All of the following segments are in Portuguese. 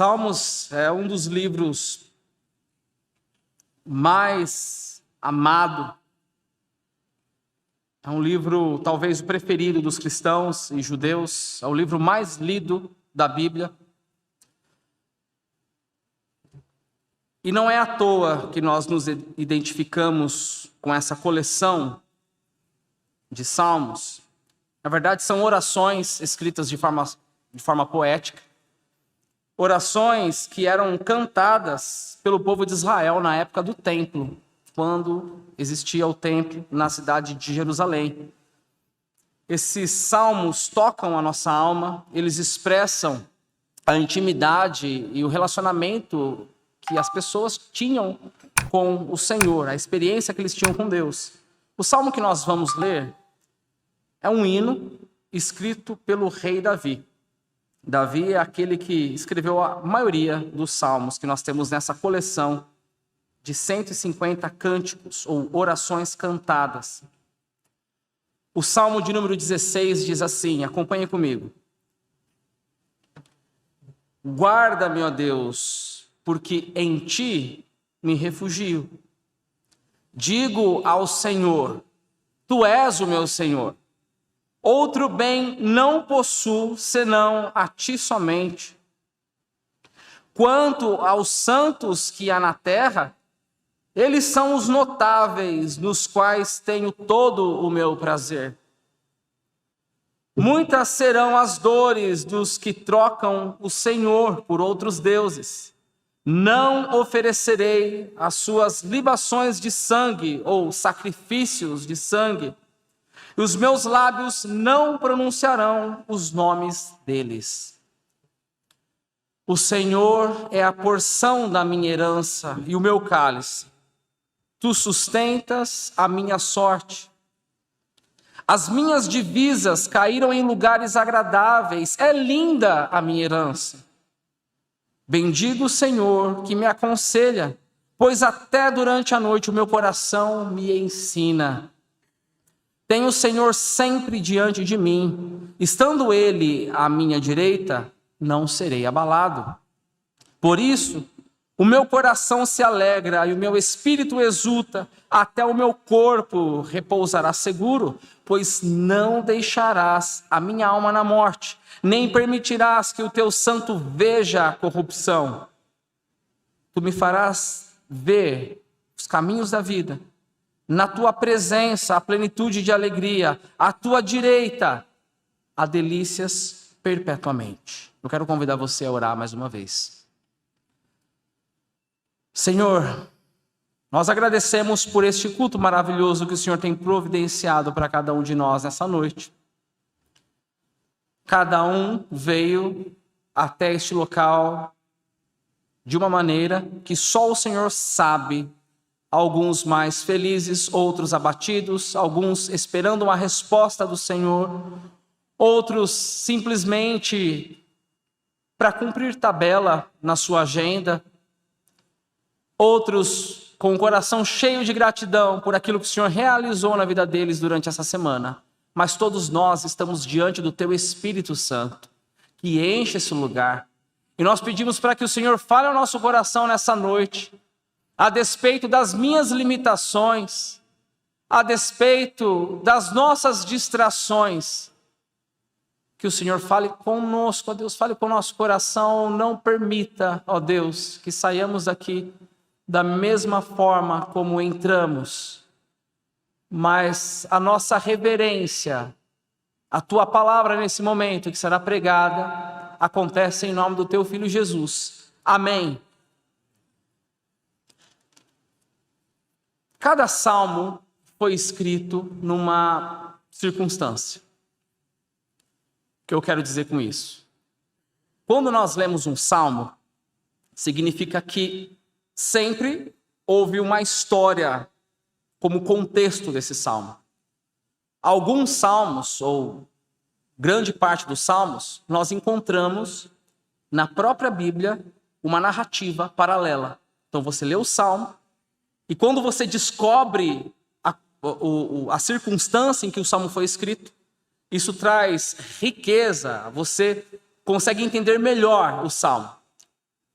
Salmos é um dos livros mais amado. É um livro, talvez, o preferido dos cristãos e judeus. É o livro mais lido da Bíblia. E não é à toa que nós nos identificamos com essa coleção de salmos. Na verdade, são orações escritas de forma poética. Orações que eram cantadas pelo povo de Israel na época do templo, quando existia o templo na cidade de Jerusalém. Esses salmos tocam a nossa alma, eles expressam a intimidade e o relacionamento que as pessoas tinham com o Senhor, a experiência que eles tinham com Deus. O salmo que nós vamos ler é um hino escrito pelo rei Davi. Davi é aquele que escreveu a maioria dos salmos que nós temos nessa coleção de 150 cânticos ou orações cantadas. O salmo de número 16 diz assim, acompanhe comigo. Guarda-me, ó Deus, porque em ti me refugio. Digo ao Senhor, tu és o meu Senhor. Outro bem não possuo, senão a ti somente. Quanto aos santos que há na terra, eles são os notáveis, nos quais tenho todo o meu prazer. Muitas serão as dores dos que trocam o Senhor por outros deuses. Não oferecerei as suas libações de sangue ou sacrifícios de sangue. E os meus lábios não pronunciarão os nomes deles. O Senhor é a porção da minha herança e o meu cálice. Tu sustentas a minha sorte. As minhas divisas caíram em lugares agradáveis. É linda a minha herança. Bendigo o Senhor que me aconselha, pois até durante a noite o meu coração me ensina. Tenho o Senhor sempre diante de mim. Estando Ele à minha direita, não serei abalado. Por isso, o meu coração se alegra e o meu espírito exulta, até o meu corpo repousará seguro, pois não deixarás a minha alma na morte, nem permitirás que o teu santo veja a corrupção. Tu me farás ver os caminhos da vida. Na tua presença, a plenitude de alegria, à tua direita, há delícias perpetuamente. Eu quero convidar você a orar mais uma vez. Senhor, nós agradecemos por este culto maravilhoso que o Senhor tem providenciado para cada um de nós nessa noite. Cada um veio até este local de uma maneira que só o Senhor sabe. Alguns mais felizes, outros abatidos, alguns esperando uma resposta do Senhor, outros simplesmente para cumprir tabela na sua agenda, outros com o coração cheio de gratidão por aquilo que o Senhor realizou na vida deles durante essa semana. Mas todos nós estamos diante do Teu Espírito Santo, que enche esse lugar. E nós pedimos para que o Senhor fale ao nosso coração nessa noite, a despeito das minhas limitações, a despeito das nossas distrações, que o Senhor fale conosco, ó Deus, fale com o nosso coração, não permita, ó Deus, que saiamos daqui da mesma forma como entramos, mas a nossa reverência, a Tua palavra nesse momento que será pregada, acontece em nome do Teu Filho Jesus. Amém. Cada salmo foi escrito numa circunstância. O que eu quero dizer com isso? Quando nós lemos um salmo, significa que sempre houve uma história como contexto desse salmo. Alguns salmos, ou grande parte dos salmos, nós encontramos na própria Bíblia uma narrativa paralela. Então você lê o salmo, e quando você descobre a circunstância em que o salmo foi escrito, isso traz riqueza, você consegue entender melhor o salmo.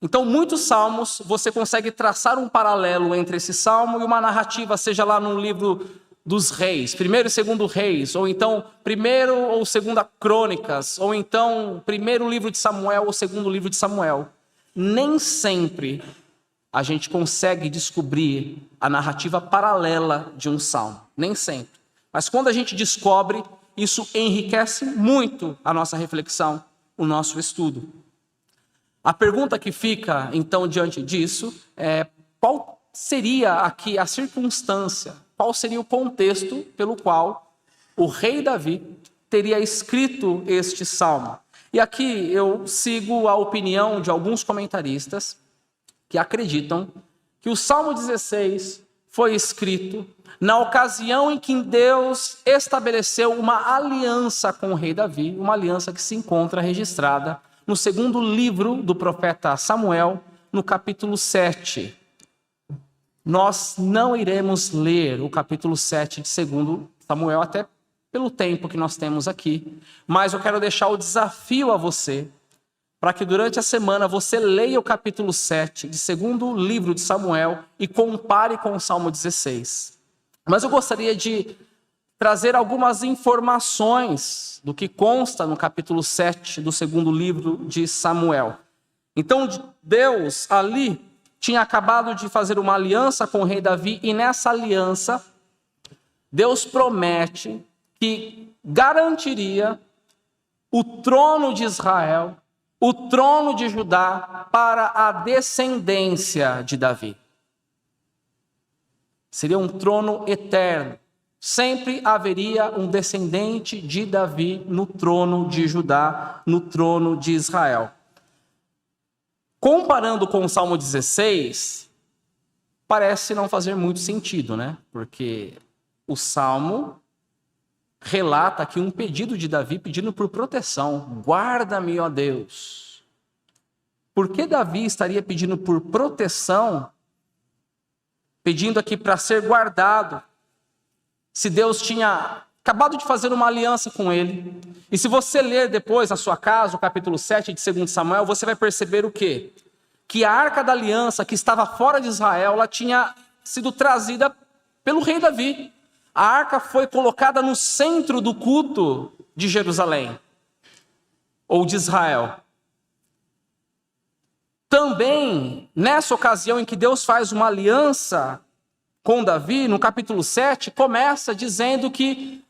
Então, muitos salmos, você consegue traçar um paralelo entre esse salmo e uma narrativa, seja lá no livro dos reis, 1º e 2º reis, ou então 1º ou 2ª crônicas, ou então 1º livro de Samuel ou 2º livro de Samuel. Nem sempre a gente consegue descobrir a narrativa paralela de um salmo, nem sempre. Mas quando a gente descobre, isso enriquece muito a nossa reflexão, o nosso estudo. A pergunta que fica, então, diante disso, é qual seria aqui a circunstância, qual seria o contexto pelo qual o rei Davi teria escrito este salmo. E aqui eu sigo a opinião de alguns comentaristas que acreditam que o Salmo 16 foi escrito na ocasião em que Deus estabeleceu uma aliança com o rei Davi, uma aliança que se encontra registrada no 2º livro do profeta Samuel, no capítulo 7. Nós não iremos ler o capítulo 7 de 2º Samuel, até pelo tempo que nós temos aqui, mas eu quero deixar o desafio a você, para que durante a semana você leia o capítulo 7 de 2º livro de Samuel e compare com o Salmo 16. Mas eu gostaria de trazer algumas informações do que consta no capítulo 7 do 2º livro de Samuel. Então, Deus ali tinha acabado de fazer uma aliança com o rei Davi, e nessa aliança, Deus promete que garantiria o trono de Israel, o trono de Judá, para a descendência de Davi. Seria um trono eterno. Sempre haveria um descendente de Davi no trono de Judá, no trono de Israel. Comparando com o Salmo 16, parece não fazer muito sentido, né? Porque o Salmo relata aqui um pedido de Davi pedindo por proteção. Guarda-me, ó Deus. Por que Davi estaria pedindo por proteção, pedindo aqui para ser guardado, se Deus tinha acabado de fazer uma aliança com ele? E se você ler depois na sua casa o capítulo 7 de 2º Samuel, você vai perceber o quê? Que a arca da aliança, que estava fora de Israel, ela tinha sido trazida pelo rei Davi. A arca foi colocada no centro do culto de Jerusalém, ou de Israel. Também, nessa ocasião em que Deus faz uma aliança com Davi, no capítulo 7, começa dizendo que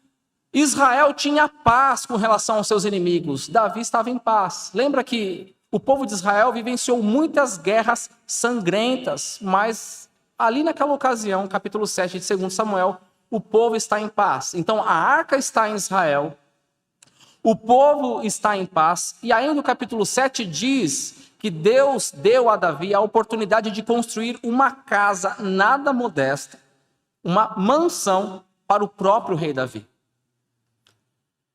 Israel tinha paz com relação aos seus inimigos. Davi estava em paz. Lembra que o povo de Israel vivenciou muitas guerras sangrentas, mas ali naquela ocasião, capítulo 7 de 2º Samuel, o povo está em paz. Então a arca está em Israel, o povo está em paz, e ainda o capítulo 7 diz que Deus deu a Davi a oportunidade de construir uma casa nada modesta, uma mansão para o próprio rei Davi.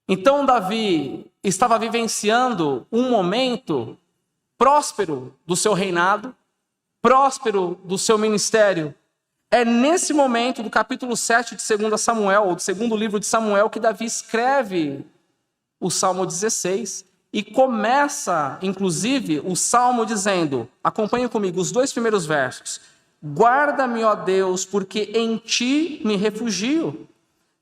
Então Davi estava vivenciando um momento próspero do seu reinado, próspero do seu ministério. É nesse momento do capítulo 7 de 2º Samuel, ou do 2º livro de Samuel, que Davi escreve o Salmo 16, e começa, inclusive, o Salmo dizendo, acompanhe comigo os 2 primeiros versos: guarda-me, ó Deus, porque em ti me refugio.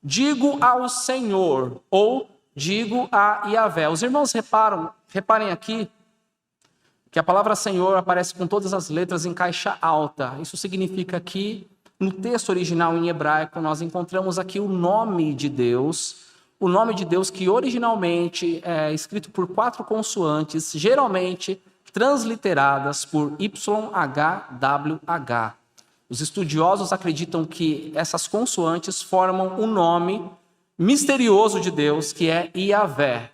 Digo ao Senhor, ou digo a Yahvé. Os irmãos reparem aqui, que a palavra Senhor aparece com todas as letras em caixa alta. Isso significa que, no texto original em hebraico, nós encontramos aqui o nome de Deus, o nome de Deus que originalmente é escrito por 4 consoantes, geralmente transliteradas por YHWH. Os estudiosos acreditam que essas consoantes formam um nome misterioso de Deus, que é Yahvé.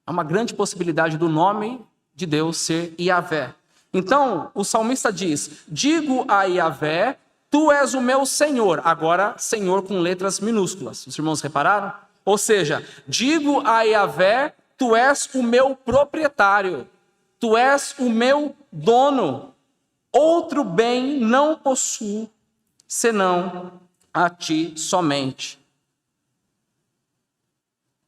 Há uma grande possibilidade do nome de Deus ser Yahvé. Então, o salmista diz: digo a Yahvé, tu és o meu Senhor. Agora, Senhor com letras minúsculas. Os irmãos repararam? Ou seja, digo a Yahvé, tu és o meu proprietário, tu és o meu dono. Outro bem não possuo, senão a ti somente.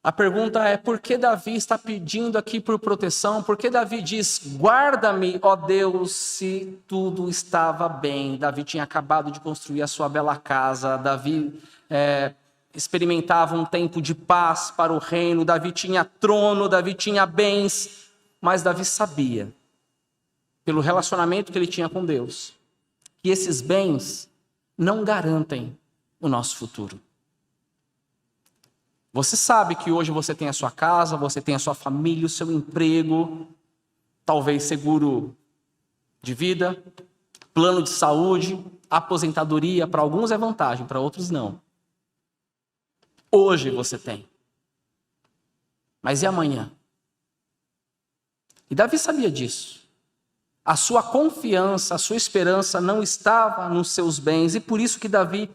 A pergunta é: por que Davi está pedindo aqui por proteção? Por que Davi diz: guarda-me, ó Deus, se tudo estava bem? Davi tinha acabado de construir a sua bela casa. Davi experimentava um tempo de paz para o reino. Davi tinha trono, Davi tinha bens. Mas Davi sabia, pelo relacionamento que ele tinha com Deus, que esses bens não garantem o nosso futuro. Você sabe que hoje você tem a sua casa, você tem a sua família, o seu emprego, talvez seguro de vida, plano de saúde, aposentadoria. Para alguns é vantagem, para outros não. Hoje você tem. Mas e amanhã? E Davi sabia disso. A sua confiança, a sua esperança não estava nos seus bens, e por isso que Davi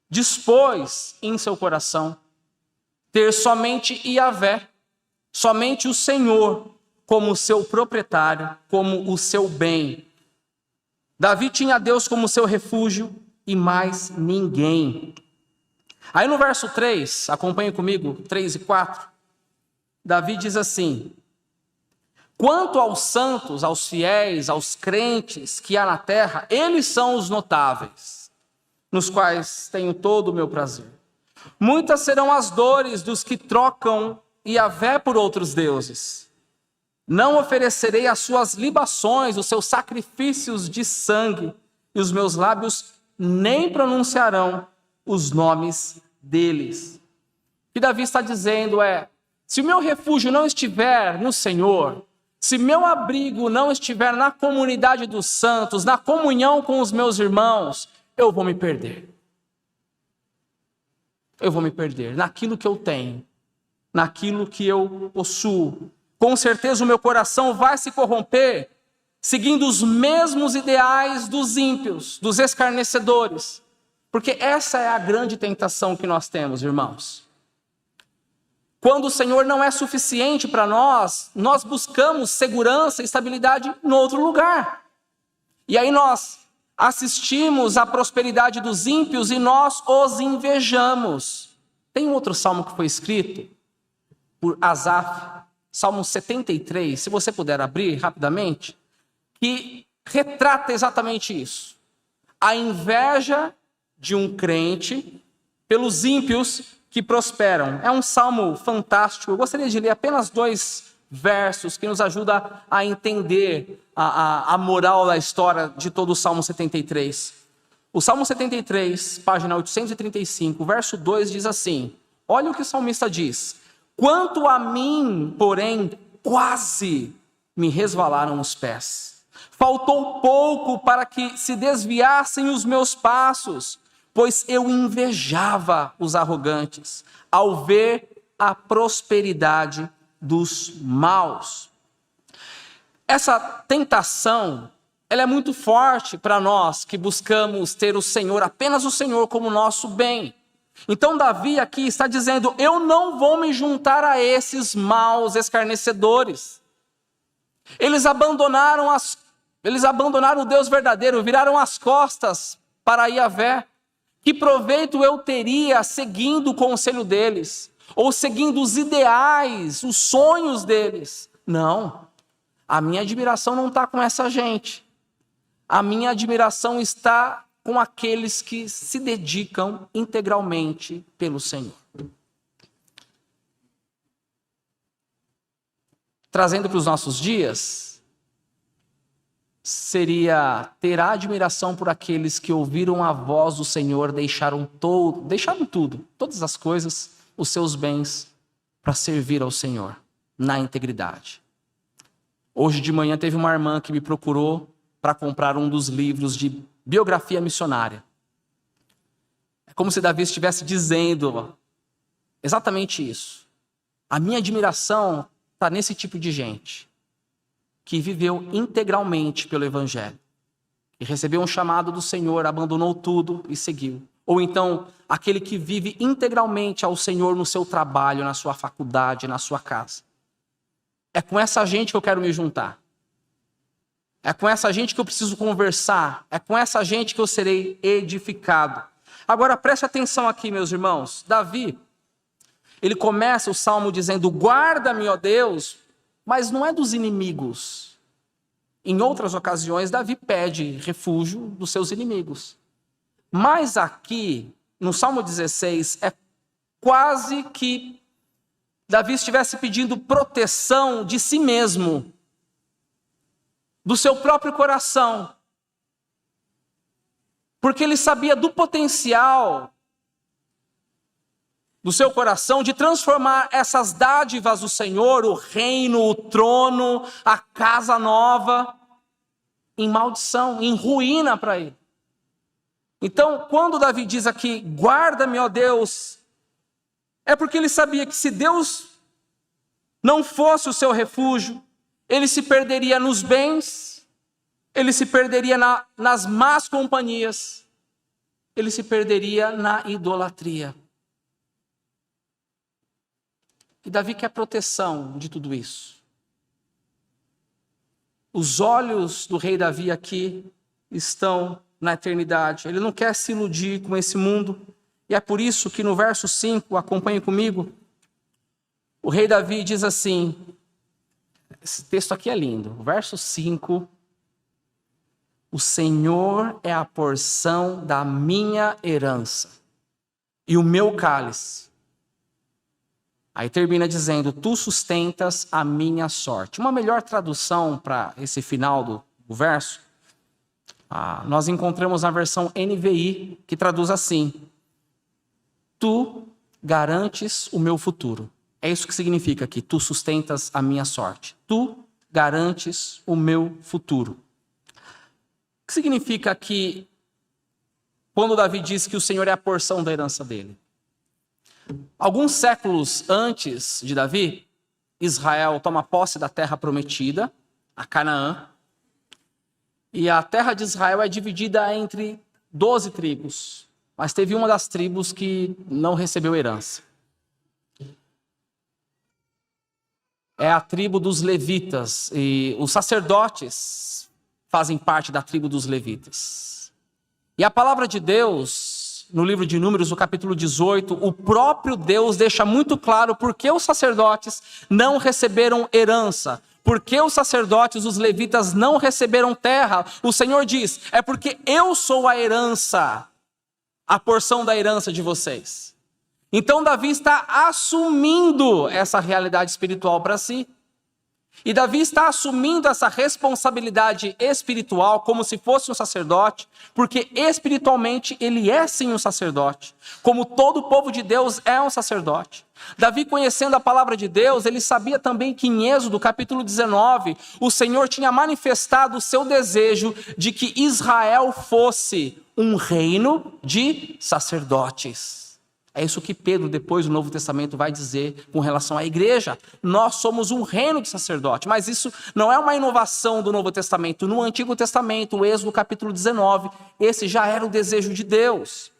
dispôs em seu coração ter somente Yahvé, somente o Senhor, como seu proprietário, como o seu bem. Davi tinha Deus como seu refúgio e mais ninguém. Aí no verso 3, acompanhe comigo, 3 e 4, Davi diz assim: quanto aos santos, aos fiéis, aos crentes que há na terra, eles são os notáveis, nos quais tenho todo o meu prazer. Muitas serão as dores dos que trocam Yahvé por outros deuses. Não oferecerei as suas libações, os seus sacrifícios de sangue, e os meus lábios nem pronunciarão os nomes deles. O que Davi está dizendo é: se o meu refúgio não estiver no Senhor, se meu abrigo não estiver na comunidade dos santos, na comunhão com os meus irmãos, eu vou me perder. Eu vou me perder naquilo que eu tenho, naquilo que eu possuo. Com certeza o meu coração vai se corromper, seguindo os mesmos ideais dos ímpios, dos escarnecedores. Porque essa é a grande tentação que nós temos, irmãos. Quando o Senhor não é suficiente para nós, nós buscamos segurança e estabilidade em outro lugar. E aí nós assistimos à prosperidade dos ímpios e nós os invejamos. Tem um outro salmo que foi escrito por Asaf, Salmo 73, se você puder abrir rapidamente, que retrata exatamente isso. A inveja de um crente pelos ímpios que prosperam. É um salmo fantástico. Eu gostaria de ler apenas 2 versos que nos ajudam a entender a moral da história de todo o Salmo 73. O Salmo 73, página 835, verso 2 diz assim: olha o que o salmista diz: quanto a mim, porém, quase me resvalaram os pés. Faltou pouco para que se desviassem os meus passos, pois eu invejava os arrogantes, ao ver a prosperidade dos maus. Essa tentação, ela é muito forte para nós que buscamos ter o Senhor, apenas o Senhor como nosso bem. Então Davi aqui está dizendo: eu não vou me juntar a esses maus escarnecedores. Eles abandonaram o Deus verdadeiro, viraram as costas para Yahvé. Que proveito eu teria seguindo o conselho deles, ou seguindo os ideais, os sonhos deles? Não, a minha admiração não está com essa gente. A minha admiração está com aqueles que se dedicam integralmente pelo Senhor. Trazendo para os nossos dias, seria ter a admiração por aqueles que ouviram a voz do Senhor, deixaram tudo, todas as coisas, os seus bens, para servir ao Senhor, na integridade. Hoje de manhã teve uma irmã que me procurou para comprar um dos livros de biografia missionária. É como se Davi estivesse dizendo exatamente isso. A minha admiração está nesse tipo de gente que viveu integralmente pelo Evangelho, que recebeu um chamado do Senhor, abandonou tudo e seguiu. Ou então, aquele que vive integralmente ao Senhor no seu trabalho, na sua faculdade, na sua casa. É com essa gente que eu quero me juntar. É com essa gente que eu preciso conversar. É com essa gente que eu serei edificado. Agora, preste atenção aqui, meus irmãos. Davi, Ele começa o salmo dizendo: guarda-me, ó Deus, mas não é dos inimigos. Em outras ocasiões, Davi pede refúgio dos seus inimigos. Mas aqui, no Salmo 16, é quase que Davi estivesse pedindo proteção de si mesmo, do seu próprio coração. Porque ele sabia do potencial do seu coração de transformar essas dádivas do Senhor, o reino, o trono, a casa nova, em maldição, em ruína para ele. Então, quando Davi diz aqui, guarda-me, ó Deus, é porque ele sabia que se Deus não fosse o seu refúgio, ele se perderia nos bens, ele se perderia nas más companhias, ele se perderia na idolatria. E Davi quer proteção de tudo isso. Os olhos do rei Davi aqui estão na eternidade. Ele não quer se iludir com esse mundo. E é por isso que no verso 5, acompanhe comigo, o rei Davi diz assim, esse texto aqui é lindo, o verso 5, o Senhor é a porção da minha herança e o meu cálice. Aí termina dizendo, tu sustentas a minha sorte. Uma melhor tradução para esse final do verso, nós encontramos na versão NVI, que traduz assim, tu garantes o meu futuro. É isso que significa aqui, tu sustentas a minha sorte. Tu garantes o meu futuro. O que significa que, quando Davi diz que o Senhor é a porção da herança dele? Alguns séculos antes de Davi, Israel toma posse da terra prometida, a Canaã, e a terra de Israel é dividida entre 12 tribos, mas teve uma das tribos que não recebeu herança. É a tribo dos levitas, e os sacerdotes fazem parte da tribo dos levitas. E a palavra de Deus, no livro de Números, no capítulo 18, o próprio Deus deixa muito claro por que os sacerdotes não receberam herança. Por que os sacerdotes, os levitas, não receberam terra? O Senhor diz, é porque eu sou a herança, a porção da herança de vocês. Então Davi está assumindo essa realidade espiritual para si. E Davi está assumindo essa responsabilidade espiritual como se fosse um sacerdote, porque espiritualmente ele é sim um sacerdote, como todo o povo de Deus é um sacerdote. Davi, conhecendo a palavra de Deus, ele sabia também que em Êxodo, capítulo 19, o Senhor tinha manifestado o seu desejo de que Israel fosse um reino de sacerdotes. É isso que Pedro, depois do Novo Testamento, vai dizer com relação à igreja. Nós somos um reino de sacerdote, mas isso não é uma inovação do Novo Testamento. No Antigo Testamento, o Êxodo capítulo 19, esse já era o desejo de Deus.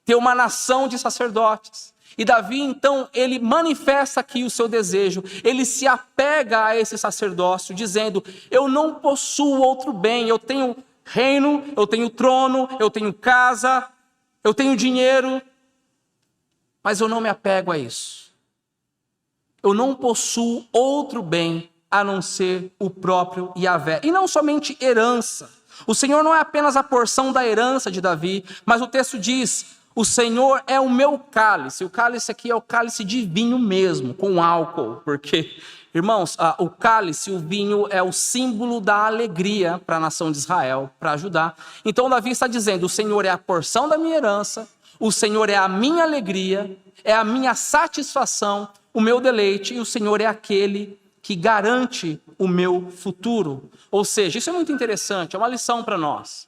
Ter uma nação de sacerdotes. E Davi, então, ele manifesta aqui o seu desejo. Ele se apega a esse sacerdócio, dizendo, eu não possuo outro bem. Eu tenho reino, eu tenho trono, eu tenho casa, eu tenho dinheiro. Mas eu não me apego a isso. Eu não possuo outro bem a não ser o próprio Yahvé. E não somente herança. O Senhor não é apenas a porção da herança de Davi, mas o texto diz, o Senhor é o meu cálice. O cálice aqui é o cálice de vinho mesmo, com álcool. Porque, irmãos, o cálice, o vinho, é o símbolo da alegria para a nação de Israel, para Judá. Então Davi está dizendo, o Senhor é a porção da minha herança, o Senhor é a minha alegria, é a minha satisfação, o meu deleite, e o Senhor é aquele que garante o meu futuro. Ou seja, isso é muito interessante, é uma lição para nós.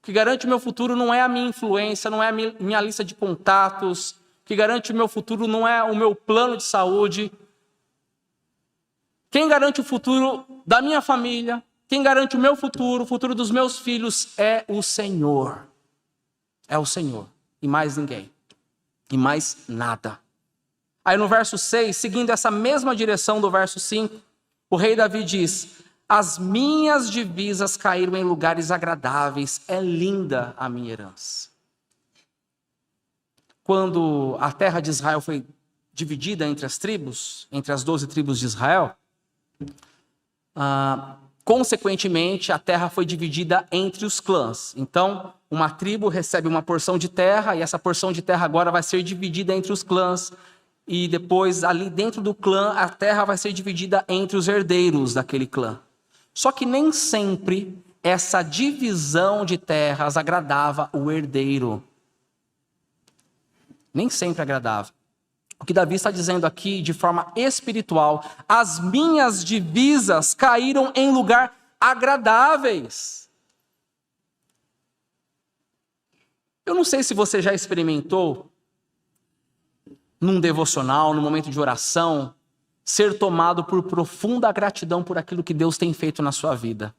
O que garante o meu futuro não é a minha influência, não é a minha lista de contatos. O que garante o meu futuro não é o meu plano de saúde. Quem garante o futuro da minha família, quem garante o meu futuro, o futuro dos meus filhos, é o Senhor. É o Senhor. E mais ninguém. E mais nada. Aí no verso 6, seguindo essa mesma direção do verso 5, o rei Davi diz, as minhas divisas caíram em lugares agradáveis, é linda a minha herança. Quando a terra de Israel foi dividida entre as tribos, entre as 12 tribos de Israel, consequentemente, a terra foi dividida entre os clãs. Então, uma tribo recebe uma porção de terra, e essa porção de terra agora vai ser dividida entre os clãs. E depois, ali dentro do clã, a terra vai ser dividida entre os herdeiros daquele clã. Só que nem sempre essa divisão de terras agradava o herdeiro. Nem sempre agradava. O que Davi está dizendo aqui, de forma espiritual, as minhas divisas caíram em lugar agradáveis. Eu não sei se você já experimentou, num devocional, num momento de oração, ser tomado por profunda gratidão por aquilo que Deus tem feito na sua vida.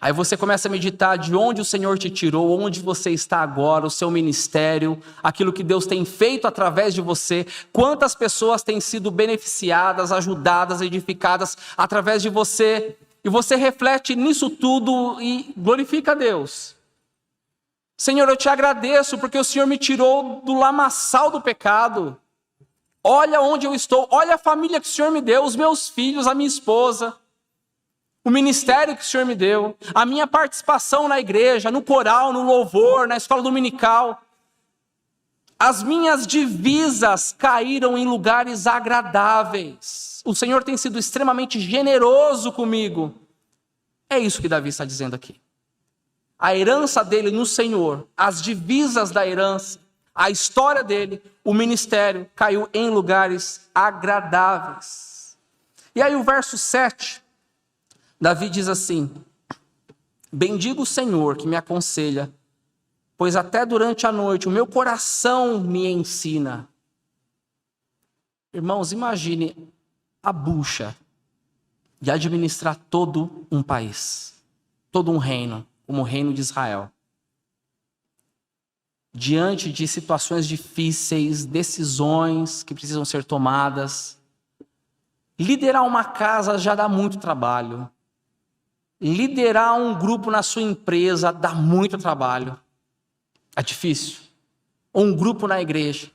Aí você começa a meditar de onde o Senhor te tirou, onde você está agora, o seu ministério, aquilo que Deus tem feito através de você, quantas pessoas têm sido beneficiadas, ajudadas, edificadas através de você, e você reflete nisso tudo e glorifica a Deus. Senhor, eu te agradeço porque o Senhor me tirou do lamaçal do pecado. Olha onde eu estou, olha a família que o Senhor me deu, os meus filhos, a minha esposa, o ministério que o Senhor me deu, a minha participação na igreja, no coral, no louvor, na escola dominical. As minhas divisas caíram em lugares agradáveis. O Senhor tem sido extremamente generoso comigo. É isso que Davi está dizendo aqui. A herança dele no Senhor, as divisas da herança, a história dele, o ministério caiu em lugares agradáveis. E aí o verso 7, Davi diz assim: bendigo o Senhor que me aconselha, pois até durante a noite o meu coração me ensina. Irmãos, imagine a bucha de administrar todo um país, todo um reino, como o reino de Israel. Diante de situações difíceis, decisões que precisam ser tomadas. Liderar uma casa já dá muito trabalho. Liderar um grupo na sua empresa dá muito trabalho. É difícil. Ou um grupo na igreja.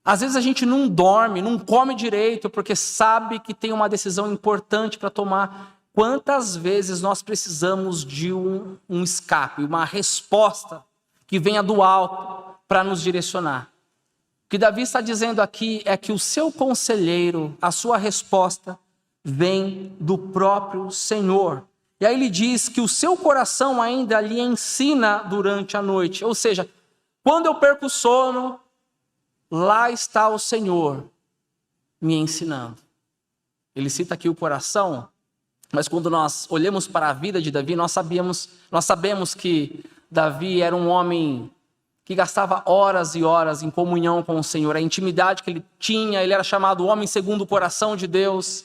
Às vezes a gente não dorme, não come direito, porque sabe que tem uma decisão importante para tomar. Quantas vezes nós precisamos de um escape, uma resposta que venha do alto para nos direcionar. O que Davi está dizendo aqui é que o seu conselheiro, a sua resposta, vem do próprio Senhor. E aí ele diz que o seu coração ainda lhe ensina durante a noite. Ou seja, quando eu perco o sono, lá está o Senhor me ensinando. Ele cita aqui o coração, mas quando nós olhamos para a vida de Davi, nós sabemos que Davi era um homem que gastava horas e horas em comunhão com o Senhor. A intimidade que ele tinha, ele era chamado homem segundo o coração de Deus.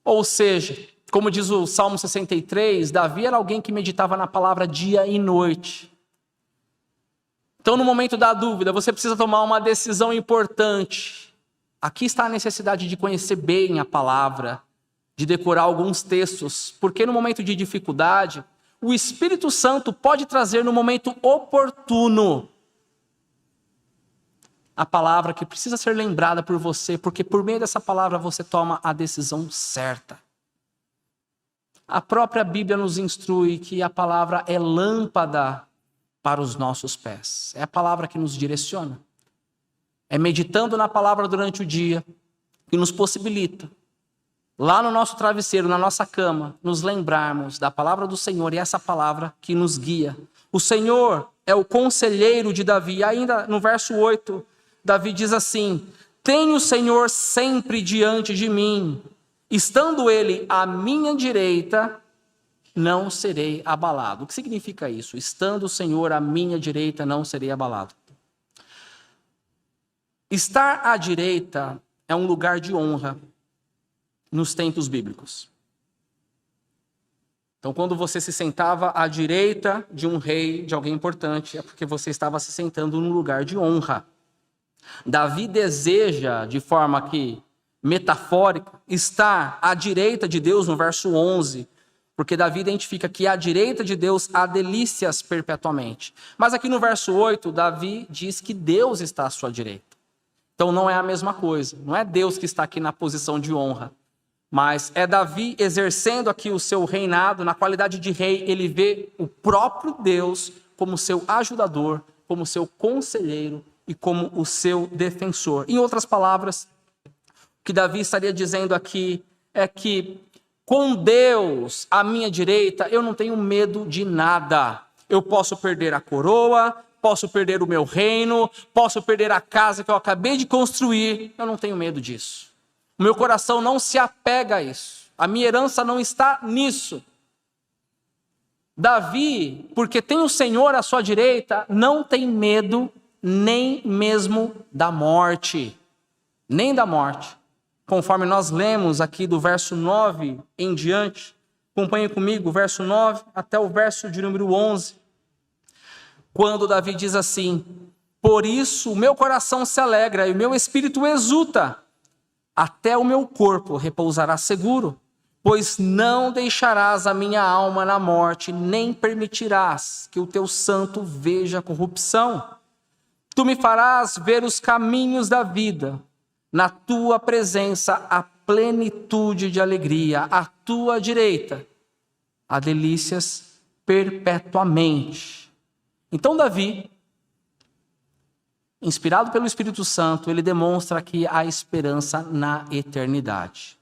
Ou seja, como diz o Salmo 63, Davi era alguém que meditava na palavra dia e noite. Então, no momento da dúvida, você precisa tomar uma decisão importante. Aqui está a necessidade de conhecer bem a palavra, de decorar alguns textos, porque no momento de dificuldade, o Espírito Santo pode trazer no momento oportuno a palavra que precisa ser lembrada por você, porque por meio dessa palavra você toma a decisão certa. A própria Bíblia nos instrui que a palavra é lâmpada para os nossos pés. É a palavra que nos direciona. É meditando na palavra durante o dia que nos possibilita, lá no nosso travesseiro, na nossa cama, nos lembrarmos da palavra do Senhor, e essa palavra que nos guia. O Senhor é o conselheiro de Davi. E ainda no verso 8, Davi diz assim: tenho o Senhor sempre diante de mim, estando ele à minha direita, não serei abalado. O que significa isso? Estando o Senhor à minha direita, não serei abalado. Estar à direita é um lugar de honra nos tempos bíblicos. Então, quando você se sentava à direita de um rei, de alguém importante, é porque você estava se sentando num lugar de honra. Davi deseja, de forma que metafórica, estar à direita de Deus no verso 11, porque Davi identifica que à direita de Deus há delícias perpetuamente. Mas aqui no verso 8, Davi diz que Deus está à sua direita. Então não é a mesma coisa, não é Deus que está aqui na posição de honra, mas é Davi exercendo aqui o seu reinado, na qualidade de rei, ele vê o próprio Deus como seu ajudador, como seu conselheiro e como o seu defensor. Em outras palavras, o que Davi estaria dizendo aqui é que com Deus à minha direita, eu não tenho medo de nada. Eu posso perder a coroa, posso perder o meu reino, posso perder a casa que eu acabei de construir. Eu não tenho medo disso. O meu coração não se apega a isso. A minha herança não está nisso. Davi, porque tem o Senhor à sua direita, não tem medo nem mesmo da morte. Nem da morte. Conforme nós lemos aqui do verso 9 em diante, acompanhe comigo o verso 9 até o verso de número 11. Quando Davi diz assim: por isso o meu coração se alegra e o meu espírito exulta, até o meu corpo repousará seguro, pois não deixarás a minha alma na morte, nem permitirás que o teu santo veja a corrupção. Tu me farás ver os caminhos da vida, na tua presença a plenitude de alegria, à tua direita há delícias perpetuamente. Então Davi, inspirado pelo Espírito Santo, ele demonstra aqui a esperança na eternidade.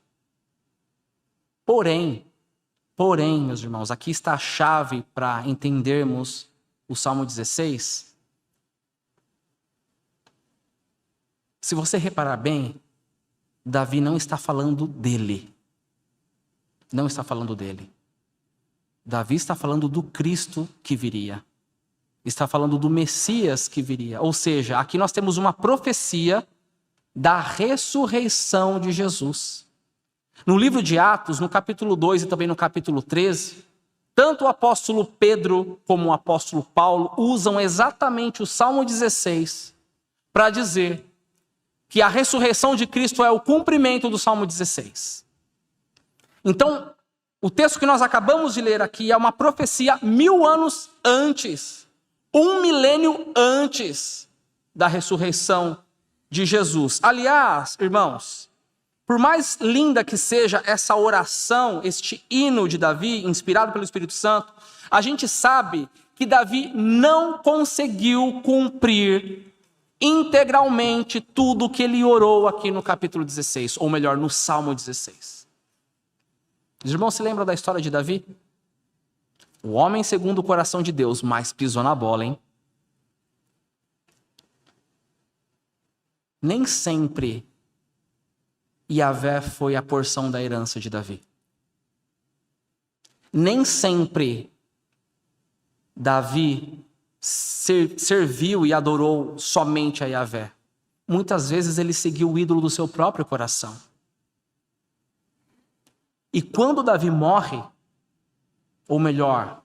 Porém, meus irmãos, aqui está a chave para entendermos o Salmo 16. Se você reparar bem, Davi não está falando dele. Não está falando dele. Davi está falando do Cristo que viria. Está falando do Messias que viria. Ou seja, aqui nós temos uma profecia da ressurreição de Jesus. No livro de Atos, no capítulo 2 e também no capítulo 13, tanto o apóstolo Pedro como o apóstolo Paulo usam exatamente o Salmo 16 para dizer que a ressurreição de Cristo é o cumprimento do Salmo 16. Então, o texto que nós acabamos de ler aqui é uma profecia 1000 anos antes, 1 milênio antes da ressurreição de Jesus. Aliás, irmãos, por mais linda que seja essa oração, este hino de Davi, inspirado pelo Espírito Santo, a gente sabe que Davi não conseguiu cumprir integralmente tudo o que ele orou aqui no capítulo 16, ou melhor, no Salmo 16. Os irmãos se lembram da história de Davi? O homem segundo o coração de Deus, mas pisou na bola, hein? Nem sempre Yahvé foi a porção da herança de Davi. Nem sempre Davi serviu e adorou somente a Yahvé. Muitas vezes ele seguiu o ídolo do seu próprio coração. E quando Davi morre, ou melhor,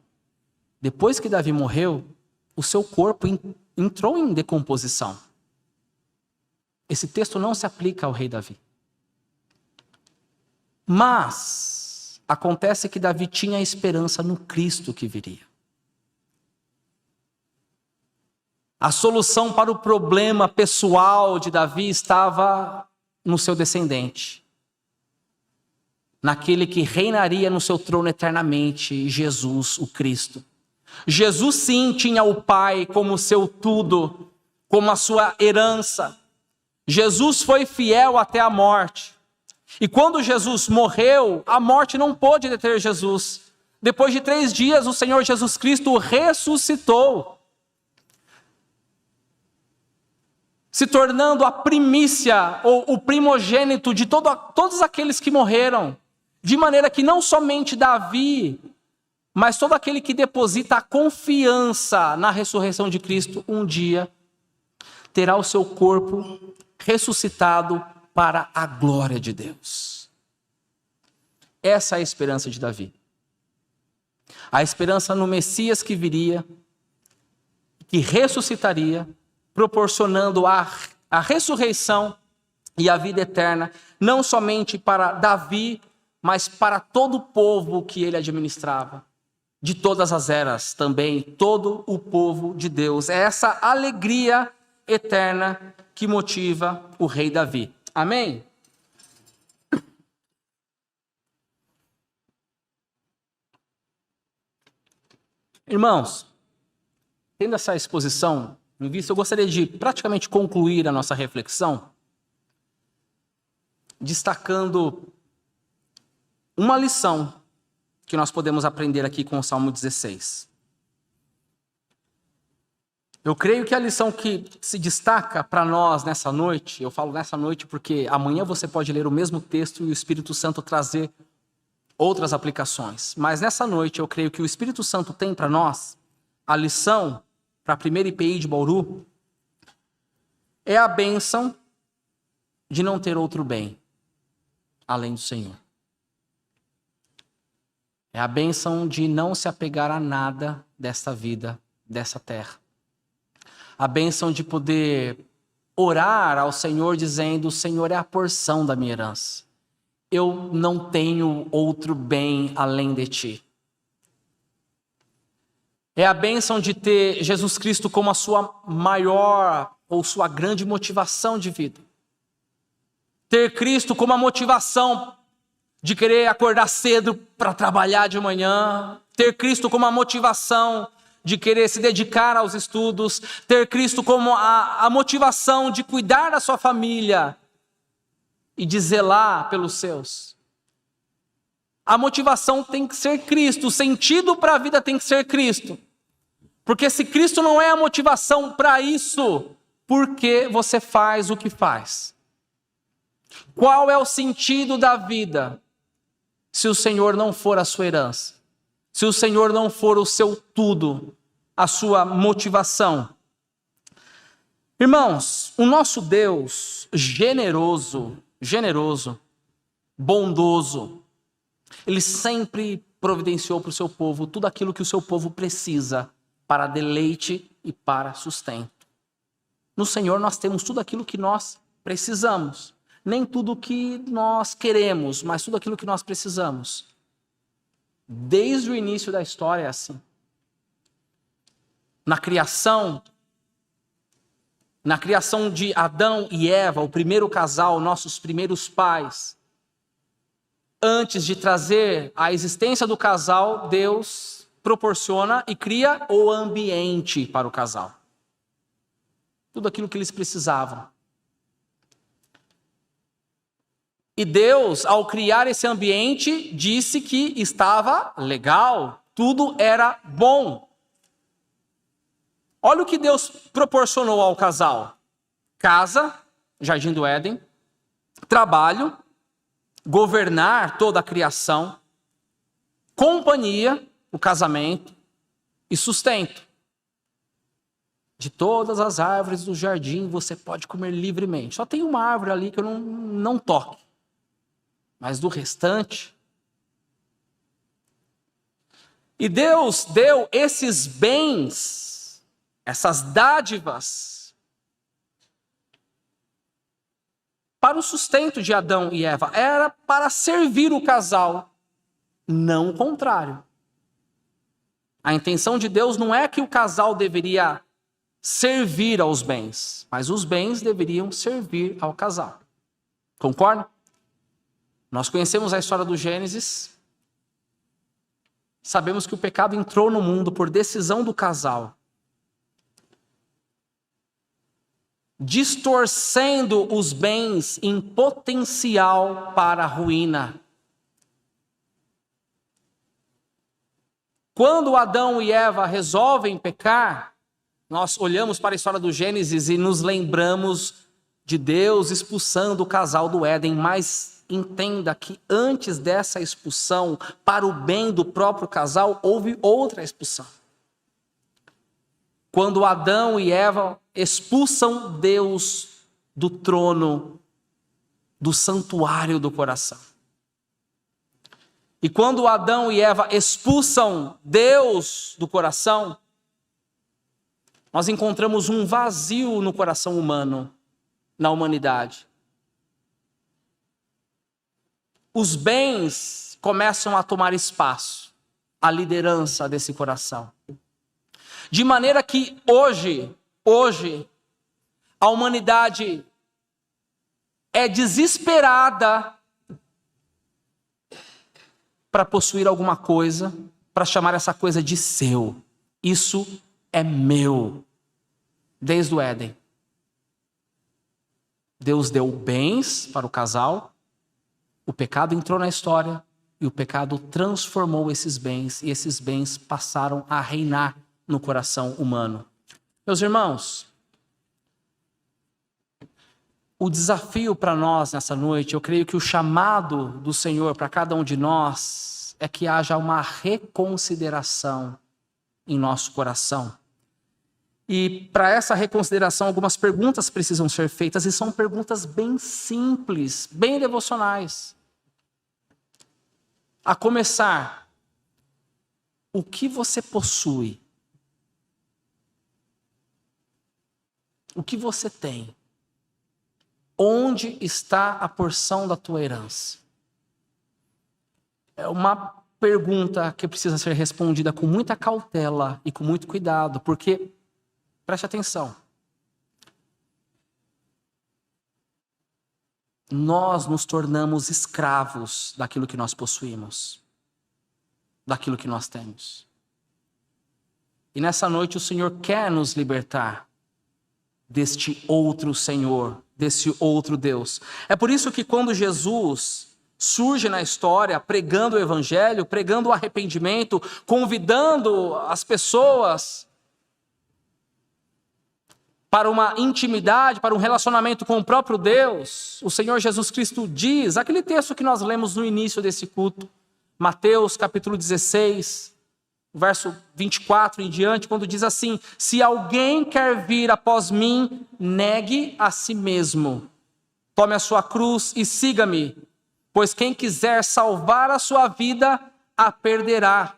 depois que Davi morreu, o seu corpo entrou em decomposição. Esse texto não se aplica ao rei Davi. Mas acontece que Davi tinha esperança no Cristo que viria. A solução para o problema pessoal de Davi estava no seu descendente, naquele que reinaria no seu trono eternamente, Jesus, o Cristo. Jesus sim tinha o Pai como seu tudo, como a sua herança. Jesus foi fiel até a morte. E quando Jesus morreu, a morte não pôde deter Jesus. Depois de 3 dias, o Senhor Jesus Cristo ressuscitou, se tornando a primícia ou o primogênito de todos aqueles que morreram. De maneira que não somente Davi, mas todo aquele que deposita a confiança na ressurreição de Cristo, um dia terá o seu corpo ressuscitado para a glória de Deus. Essa é a esperança de Davi. A esperança no Messias que viria, que ressuscitaria, proporcionando a ressurreição e a vida eterna, não somente para Davi, mas para todo o povo que ele administrava. De todas as eras também, todo o povo de Deus. É essa alegria eterna que motiva o rei Davi. Amém? Irmãos, tendo essa exposição em vista, eu gostaria de praticamente concluir a nossa reflexão destacando uma lição que nós podemos aprender aqui com o Salmo 16. Eu creio que a lição que se destaca para nós nessa noite, eu falo nessa noite porque amanhã você pode ler o mesmo texto e o Espírito Santo trazer outras aplicações. Mas nessa noite eu creio que o Espírito Santo tem para nós a lição para a primeira IPI de Bauru é a bênção de não ter outro bem além do Senhor. É a bênção de não se apegar a nada desta vida, dessa terra. A bênção de poder orar ao Senhor dizendo: o Senhor é a porção da minha herança. Eu não tenho outro bem além de ti. É a bênção de ter Jesus Cristo como a sua maior ou sua grande motivação de vida. Ter Cristo como a motivação de querer acordar cedo para trabalhar de manhã. Ter Cristo como a motivação de querer se dedicar aos estudos. Ter Cristo como a motivação de cuidar da sua família e de zelar pelos seus. A motivação tem que ser Cristo. O sentido para a vida tem que ser Cristo. Porque se Cristo não é a motivação para isso, por que você faz o que faz? Qual é o sentido da vida se o Senhor não for a sua herança? Se o Senhor não for o seu tudo, a sua motivação? Irmãos, o nosso Deus generoso, bondoso, Ele sempre providenciou para o seu povo tudo aquilo que o seu povo precisa para deleite e para sustento. No Senhor nós temos tudo aquilo que nós precisamos. Nem tudo o que nós queremos, mas tudo aquilo que nós precisamos. Desde o início da história é assim. Na criação de Adão e Eva, o primeiro casal, nossos primeiros pais, antes de trazer a existência do casal, Deus proporciona e cria o ambiente para o casal. Tudo aquilo que eles precisavam. E Deus, ao criar esse ambiente, disse que estava legal, tudo era bom. Olha o que Deus proporcionou ao casal: casa, Jardim do Éden, trabalho, governar toda a criação, companhia, o casamento e sustento. De todas as árvores do jardim você pode comer livremente. Só tem uma árvore ali que eu não toque. Mas do restante. E Deus deu esses bens, essas dádivas, para o sustento de Adão e Eva. Era para servir o casal, não o contrário. A intenção de Deus não é que o casal deveria servir aos bens, mas os bens deveriam servir ao casal. Concorda? Nós conhecemos a história do Gênesis. Sabemos que o pecado entrou no mundo por decisão do casal, distorcendo os bens em potencial para a ruína. Quando Adão e Eva resolvem pecar, nós olhamos para a história do Gênesis e nos lembramos de Deus expulsando o casal do Éden, mas entenda que antes dessa expulsão, para o bem do próprio casal, houve outra expulsão. Quando Adão e Eva expulsam Deus do trono, do santuário do coração. E quando Adão e Eva expulsam Deus do coração, nós encontramos um vazio no coração humano, na humanidade. os bens começam a tomar espaço, a liderança desse coração. De maneira que hoje, a humanidade é desesperada para possuir alguma coisa, para chamar essa coisa de seu. Isso é meu. Desde o Éden. Deus deu bens para o casal, o pecado entrou na história e o pecado transformou esses bens, e esses bens passaram a reinar no coração humano. Meus irmãos, o desafio para nós nessa noite, eu creio que o chamado do Senhor para cada um de nós é que haja uma reconsideração em nosso coração. E para essa reconsideração, algumas perguntas precisam ser feitas, e são perguntas bem simples, bem devocionais. A começar, o que você possui? O que você tem? Onde está a porção da tua herança? É uma pergunta que precisa ser respondida com muita cautela e com muito cuidado, porque, preste atenção, nós nos tornamos escravos daquilo que nós possuímos, daquilo que nós temos. E nessa noite o Senhor quer nos libertar deste outro Senhor, desse outro Deus. É por isso que quando Jesus surge na história pregando o evangelho, pregando o arrependimento, convidando as pessoas para uma intimidade, para um relacionamento com o próprio Deus, o Senhor Jesus Cristo diz, aquele texto que nós lemos no início desse culto, Mateus capítulo 16, verso 24 em diante, quando diz assim: se alguém quer vir após mim, negue a si mesmo, tome a sua cruz e siga-me, pois quem quiser salvar a sua vida, a perderá,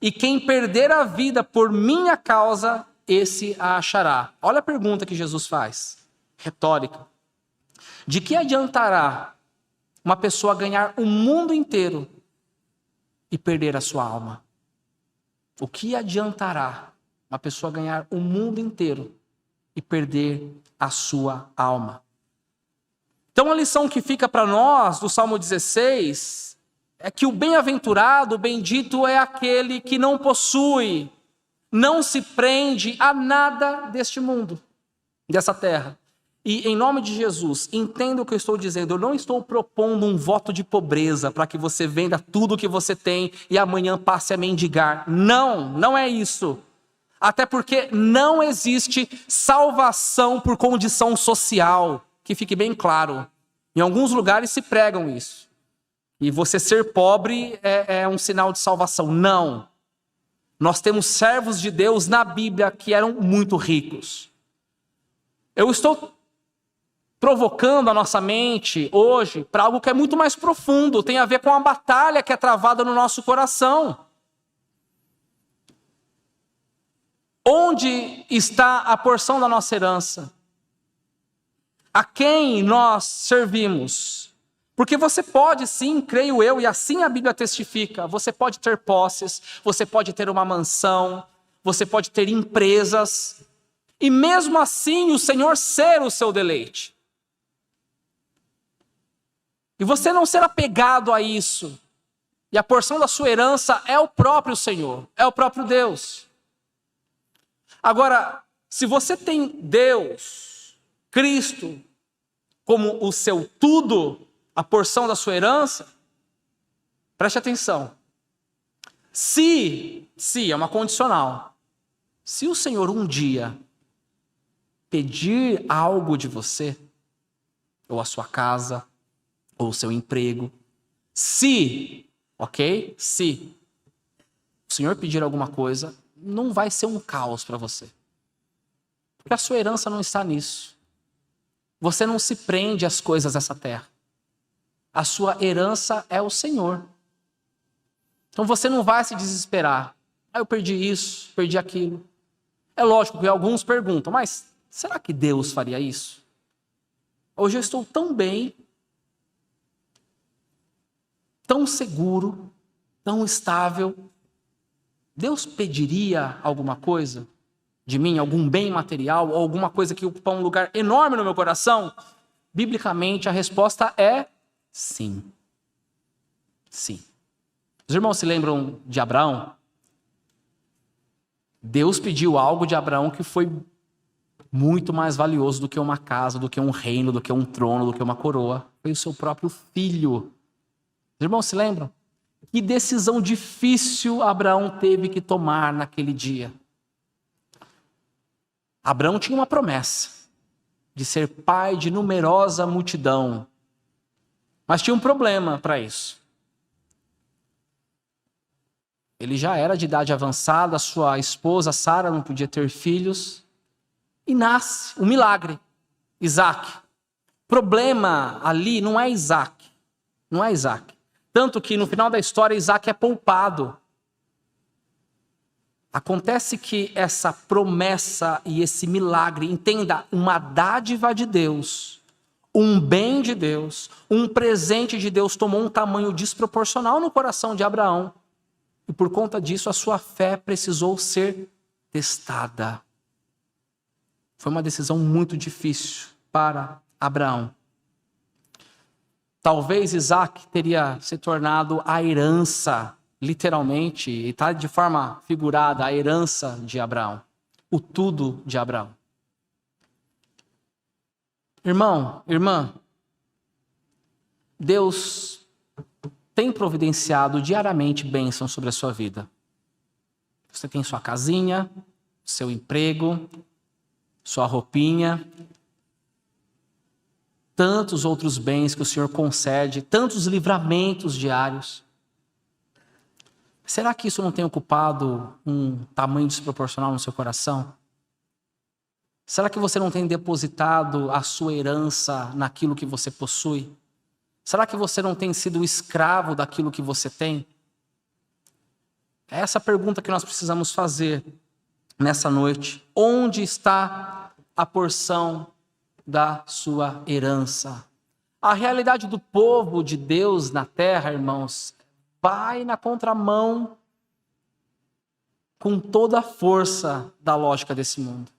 e quem perder a vida por minha causa, esse a achará. Olha a pergunta que Jesus faz, retórica. De que adiantará uma pessoa ganhar o mundo inteiro e perder a sua alma? O que adiantará uma pessoa ganhar o mundo inteiro e perder a sua alma? Então a lição que fica para nós do Salmo 16 é que o bem-aventurado, o bendito é aquele que não possui, não se prende a nada deste mundo, dessa terra. E em nome de Jesus, entenda o que eu estou dizendo. Eu não estou propondo um voto de pobreza para que você venda tudo o que você tem e amanhã passe a mendigar. Não, não é isso. Até porque não existe salvação por condição social, que fique bem claro. Em alguns lugares se pregam isso. E você ser pobre é um sinal de salvação. Não. Nós temos servos de Deus na Bíblia que eram muito ricos. Eu estou provocando a nossa mente hoje para algo que é muito mais profundo, tem a ver com a batalha que é travada no nosso coração. Onde está a porção da nossa herança? A quem nós servimos? Porque você pode sim, creio eu, e assim a Bíblia testifica, você pode ter posses, você pode ter uma mansão, você pode ter empresas, e mesmo assim o Senhor ser o seu deleite. E você não ser apegado a isso. E a porção da sua herança é o próprio Senhor, é o próprio Deus. Agora, se você tem Deus, Cristo, como o seu tudo, a porção da sua herança, preste atenção. Se é uma condicional, se o Senhor um dia pedir algo de você, ou a sua casa, ou o seu emprego, se o Senhor pedir alguma coisa, não vai ser um caos para você. Porque a sua herança não está nisso. Você não se prende às coisas dessa terra. A sua herança é o Senhor. Então você não vai se desesperar. Eu perdi isso, perdi aquilo. É lógico que alguns perguntam, mas será que Deus faria isso? Hoje eu estou tão bem. tão seguro, tão estável, Deus pediria alguma coisa de mim, algum bem material, ou alguma coisa que ocupa um lugar enorme no meu coração? Biblicamente, a resposta é sim. Sim. Os irmãos se lembram de Abraão? Deus pediu algo de Abraão que foi muito mais valioso do que uma casa, do que um reino, do que um trono, do que uma coroa. Foi o seu próprio filho. Os irmãos se lembram? Que decisão difícil Abraão teve que tomar naquele dia. Abraão tinha uma promessa de ser pai de numerosa multidão. Mas tinha um problema para isso. Ele já era de idade avançada, sua esposa Sara não podia ter filhos. E nasce um milagre, Isaac. O problema ali não é Isaac. Não é Isaac. Tanto que no final da história Isaac é poupado. Acontece que essa promessa e esse milagre, entenda, uma dádiva de Deus, um bem de Deus, um presente de Deus tomou um tamanho desproporcional no coração de Abraão. E por conta disso a sua fé precisou ser testada. Foi uma decisão muito difícil para Abraão. Talvez Isaac teria se tornado a herança, literalmente, e está de forma figurada, a herança de Abraão. O tudo de Abraão. Irmão, irmã, Deus tem providenciado diariamente bênçãos sobre a sua vida. Você tem sua casinha, seu emprego, sua roupinha, tantos outros bens que o Senhor concede, tantos livramentos diários. Será que isso não tem ocupado um tamanho desproporcional no seu coração? Será que você não tem depositado a sua herança naquilo que você possui? Será que você não tem sido escravo daquilo que você tem? É essa pergunta que nós precisamos fazer nessa noite. Onde está a porção da sua herança? A realidade do povo de Deus na terra, irmãos, vai na contramão com toda a força da lógica desse mundo.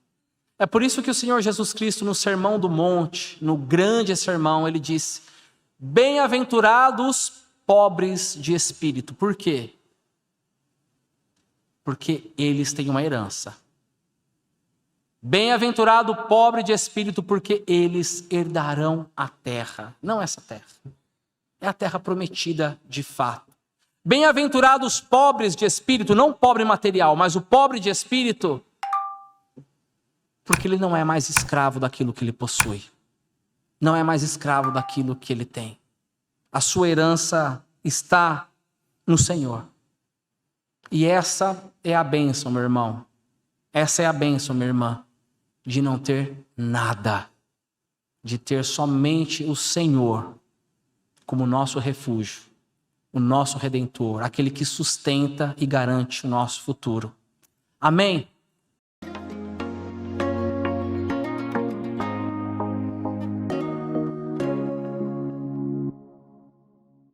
É por isso que o Senhor Jesus Cristo, no Sermão do Monte, no grande sermão, ele disse: bem-aventurados pobres de espírito. Por quê? Porque eles têm uma herança. Bem-aventurado o pobre de espírito, porque eles herdarão a terra. Não essa terra. É a terra prometida de fato. Bem-aventurados os pobres de espírito, não pobre material, mas o pobre de espírito, porque ele não é mais escravo daquilo que ele possui. Não é mais escravo daquilo que ele tem. A sua herança está no Senhor. E essa é a bênção, meu irmão. Essa é a bênção, minha irmã, de não ter nada. De ter somente o Senhor como nosso refúgio, o nosso Redentor, aquele que sustenta e garante o nosso futuro. Amém?